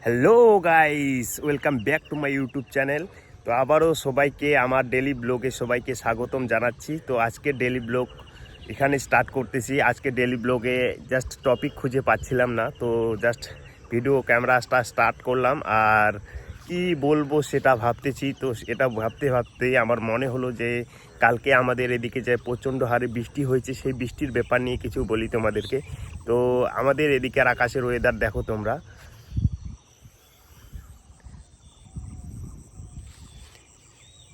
Hello guys, welcome back to my YouTube channel. তো আবারও সবাইকে আমার ডেলি ব্লগে সবাইকে স্বাগতম জানাচ্ছি। তো আজকে ডেলি ব্লগ এখানে স্টার্ট করতেছি। আজকে ডেলি ব্লগে জাস্ট টপিক খুঁজে পাচ্ছিলাম না, তো জাস্ট ভিডিও ক্যামেরাটা স্টার্ট করলাম। আর কি বলবো সেটা ভাবতেছি। তো এটা ভাবতে ভাবতেই আমার মনে হলো যে কালকে আমাদের এদিকে যে প্রচণ্ড হারে বৃষ্টি হয়েছে, সেই বৃষ্টির ব্যাপার নিয়ে কিছু বলি তোমাদেরকে। তো আমাদের এদিকের আকাশের ওয়েদার দেখো তোমরা,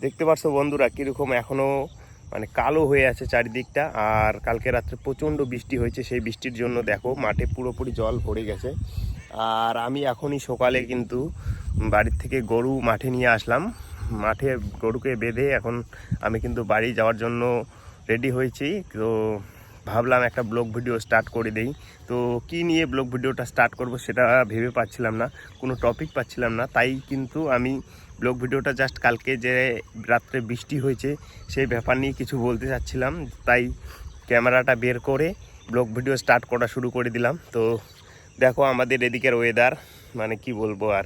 দেখতে পাচ্ছ বন্ধুরা কীরকম এখনও কালো হয়ে আছে চারিদিকটা। আর কালকে রাত্রে প্রচণ্ড বৃষ্টি হয়েছে, সেই বৃষ্টির জন্য দেখো মাঠে পুরোপুরি জল ভরে গেছে। আর আমি এখনই সকালে কিন্তু বাড়ির থেকে গরু মাঠে নিয়ে আসলাম। মাঠে গরুকে বেঁধে এখন আমি কিন্তু বাড়ি যাওয়ার জন্য রেডি হয়েছি। তো ভাবলাম একটা ব্লগ ভিডিও স্টার্ট করে দেই। তো কি নিয়ে ব্লগ ভিডিওটা স্টার্ট করব সেটা ভেবে পাচ্ছিলাম না, কোনো টপিক পাচ্ছিলাম না। তাই কিন্তু আমি ব্লগ ভিডিওটা জাস্ট কালকে যে রাত্রে বৃষ্টি হয়েছে সেই ব্যাপার নিয়ে কিছু বলতে চাচ্ছিলাম, তাই ক্যামেরাটা বের করে ব্লগ ভিডিও স্টার্ট করা শুরু করে দিলাম। তো দেখো আমাদের এদিকের ওয়েদার, কি বলবো আর,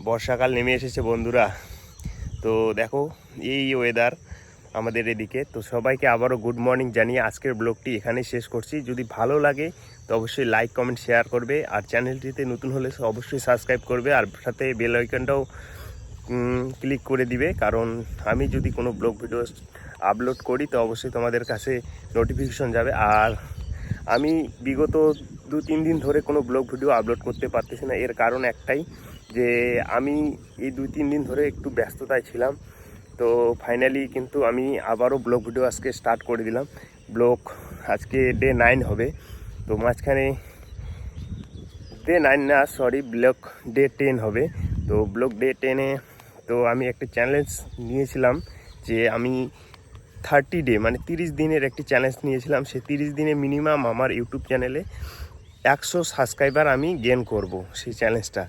বর্ষাকাল নেমে এসেছে বন্ধুরা। তো দেখো এই ওয়েদার আমাদের এদিকে। তো সবাইকে আবারও গুড মর্নিং জানিয়ে আজকের ব্লগটি এখানেই শেষ করছি। যদি ভালো লাগে তো অবশ্যই লাইক কমেন্ট শেয়ার করবে, আর চ্যানেলটিতে নতুন হলে অবশ্যই সাবস্ক্রাইব করবে, আর সাথে বেল আইকনটাও ক্লিক করে দিবে। কারণ আমি যদি কোনো ব্লগ ভিডিও আপলোড করি তো অবশ্যই তোমাদের কাছে নোটিফিকেশন যাবে। আর আমি বিগত 2-3 দিন ধরে কোনো ব্লগ ভিডিও আপলোড করতে পারতেছি না। এর কারণ একটাই, যে আমি এই 2-3 দিন ধরে একটু ব্যস্ততায় ছিলাম। তো ফাইনালি কিন্তু আমি আবারও ব্লগ ভিডিও আজকে স্টার্ট করে দিলাম। ব্লগ আজকে ডে 9 হবে। তো মাঝখানে ডে 9 না, সরি, ব্লগ ডে 10 হবে। তো ব্লগ ডে 10-এ তো আমি একটা চ্যালেঞ্জ নিয়েছিলাম, যে আমি 30 ডে 30 দিনের একটি চ্যালেঞ্জ নিয়েছিলাম। সেই 30 দিনে মিনিমাম আমার ইউটিউব চ্যানেলে 100 সাবস্ক্রাইবার আমি গেইন করব। সেই চ্যালেঞ্জটা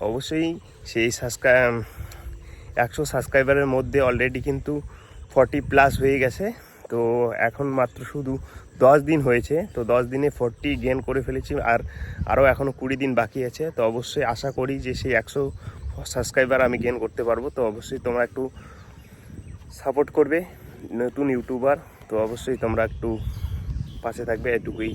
অবশ্যই সেই 100 সাবস্ক্রাইবারের মধ্যে অলরেডি কিন্তু 40+ হয়ে গেছে। তো এখন মাত্র শুধু 10 দিন হয়েছে। তো 10 দিনে 40 গেইন করে ফেলেছি, আর আরও এখনও 20 দিন বাকি আছে। তো অবশ্যই আশা করি যে সেই 100 সাবস্ক্রাইবার আমি গেইন করতে পারবো। তো অবশ্যই তোমরা একটু সাপোর্ট করবে, নতুন ইউটিউবার। তো অবশ্যই তোমরা একটু পাশে থাকবে, এটুকুই।